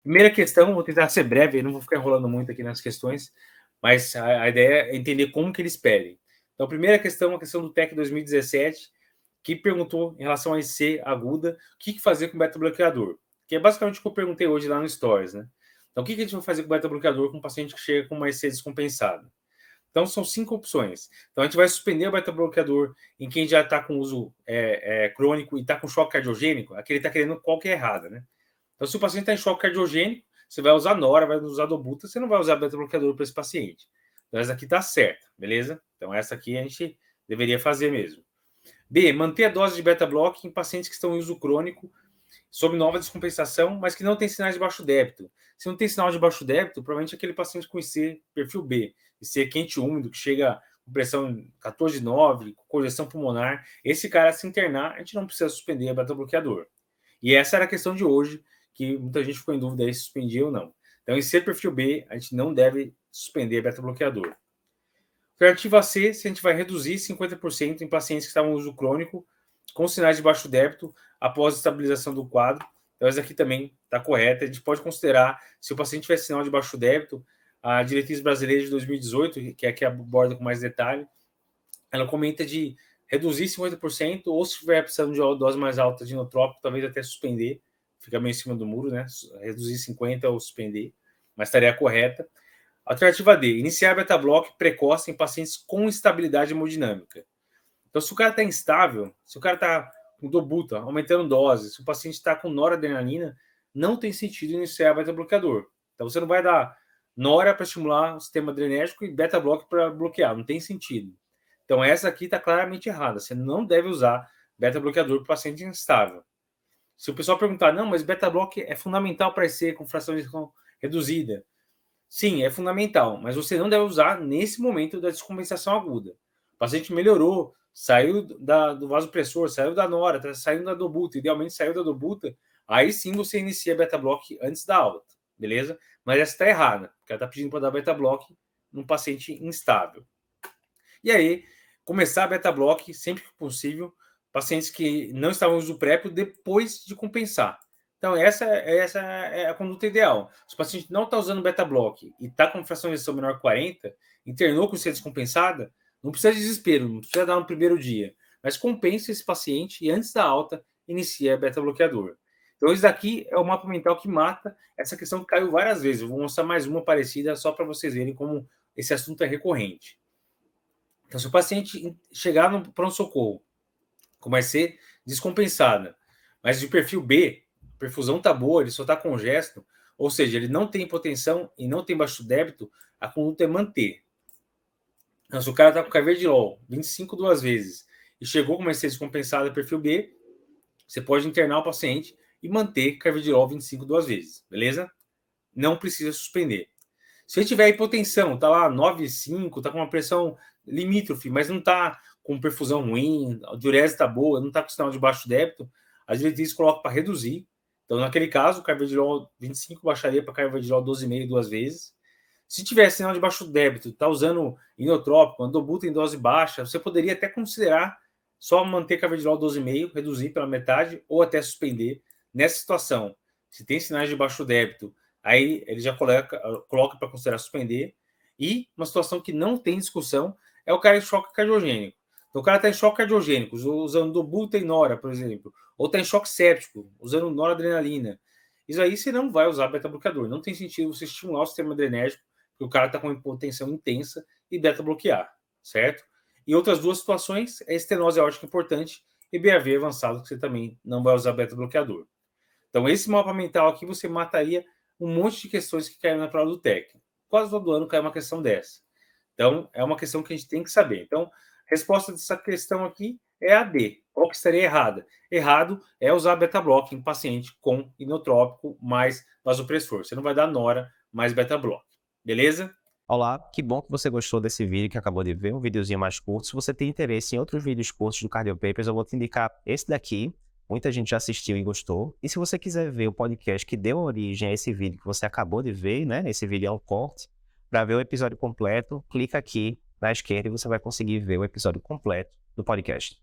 Primeira questão, vou tentar ser breve, não vou ficar enrolando muito aqui nas questões, mas a ideia é entender como que eles pedem. Então, a primeira questão, a questão do TEC 2017, que perguntou em relação a IC aguda, o que fazer com beta-bloqueador, que é basicamente o que eu perguntei hoje lá no Stories, né? Então, o que a gente vai fazer com beta-bloqueador com um paciente que chega com uma IC descompensada? Então, são 5 opções. Então, a gente vai suspender o beta-bloqueador em quem já está com uso crônico e está com choque cardiogênico, aquele está querendo qual que é errada, né? Então, se o paciente está em choque cardiogênico, você vai usar Nora, vai usar Dobuta, você não vai usar beta-bloqueador para esse paciente. Então, essa aqui está certa, beleza? Então, essa aqui a gente deveria fazer mesmo. B, manter a dose de beta-block em pacientes que estão em uso crônico, sob nova descompensação, mas que não tem sinais de baixo débito. Se não tem sinal de baixo débito, provavelmente é aquele paciente com IC perfil B, IC quente e úmido, que chega com pressão 14,9, com congestão pulmonar. Esse cara, se internar, a gente não precisa suspender a beta-bloqueador. E essa era a questão de hoje, que muita gente ficou em dúvida aí se suspendia ou não. Então, em ser perfil B, a gente não deve suspender beta-bloqueador. Alternativa C, se a gente vai reduzir 50% em pacientes que estavam em uso crônico, com sinais de baixo débito, após a estabilização do quadro. Então, essa aqui também está correta. A gente pode considerar, se o paciente tiver sinal de baixo débito, a diretriz brasileira de 2018, que aqui aborda com mais detalhe, ela comenta de reduzir 50%, ou se tiver precisando de uma dose mais alta de inotrópico, talvez até suspender, fica meio em cima do muro, né? Reduzir 50% ou suspender, mas estaria correta. Alternativa D, iniciar beta-block precoce em pacientes com instabilidade hemodinâmica. Então, se o cara está instável, se o cara está com dobuta, aumentando dose, se o paciente está com noradrenalina, não tem sentido iniciar beta-bloqueador. Então, você não vai dar nora para estimular o sistema adrenérgico e beta-block para bloquear, não tem sentido. Então, essa aqui está claramente errada. Você não deve usar beta-bloqueador para paciente instável. Se o pessoal perguntar, não, mas beta-block é fundamental para ser com fração de reduzida. Sim, é fundamental, mas você não deve usar nesse momento da descompensação aguda. O paciente melhorou, saiu do vasopressor, saiu da nora, está saindo da dobuta, idealmente saiu da dobuta, aí sim você inicia beta-block antes da alta, beleza? Mas essa está errada, porque ela está pedindo para dar beta-block num paciente instável. E aí, começar beta-block sempre que possível, pacientes que não estavam em uso prévio depois de compensar. Então, essa é a conduta ideal. Se o paciente não está usando beta-block e está com fração de ejeção menor que 40, internou com ser descompensada, não precisa de desespero, não precisa dar no primeiro dia, mas compensa esse paciente e antes da alta, inicia beta-bloqueador. Então, isso daqui é o mapa mental que mata essa questão que caiu várias vezes. Eu vou mostrar mais uma parecida só para vocês verem como esse assunto é recorrente. Então, se o paciente chegar no pronto-socorro com uma IC descompensada, mas de perfil B, a perfusão está boa, ele só está congesto, ou seja, ele não tem hipotensão e não tem baixo débito, a conduta é manter. Então, se o cara está com carvedilol 25 duas vezes e chegou com uma IC descompensada perfil B, você pode internar o paciente e manter carvedilol 25 duas vezes, beleza? Não precisa suspender. Se ele tiver hipotensão, tá lá 9,5, tá com uma pressão limítrofe, mas não tá com perfusão ruim, a diurese tá boa, não tá com sinal de baixo débito, às vezes coloca para reduzir. Então, naquele caso, o carvedilol 25 baixaria para carvedilol 12,5 duas vezes. Se tiver sinal de baixo débito, tá usando inotrópico, andobuta em dose baixa, você poderia até considerar só manter carvedilol 12,5, reduzir pela metade ou até suspender. Nessa situação, se tem sinais de baixo débito, aí ele já coloca para considerar suspender. E uma situação que não tem discussão é o cara em choque cardiogênico. Então, o cara está em choque cardiogênico, usando dobuta e nora, por exemplo, ou está em choque séptico, usando noradrenalina. Isso aí você não vai usar beta-bloqueador. Não tem sentido você estimular o sistema adrenérgico, porque o cara está com hipotensão intensa e beta-bloquear, certo? E outras duas situações é estenose aórtica importante e BAV avançado, que você também não vai usar beta-bloqueador. Então, esse mapa mental aqui, você mataria um monte de questões que caíram na prova do técnico. Quase todo ano cai uma questão dessa. Então, é uma questão que a gente tem que saber. Então, a resposta dessa questão aqui é a D. Qual que estaria errada? Errado é usar beta-block em paciente com inotrópico mais vasopressor. Você não vai dar nora mais beta-block. Beleza? Olá, que bom que você gostou desse vídeo que acabou de ver, um videozinho mais curto. Se você tem interesse em outros vídeos curtos do Cardio Papers, eu vou te indicar esse daqui. Muita gente já assistiu e gostou. E se você quiser ver o podcast que deu origem a esse vídeo que você acabou de ver, né? Esse vídeo é um corte. Para ver o episódio completo, clica aqui na esquerda e você vai conseguir ver o episódio completo do podcast.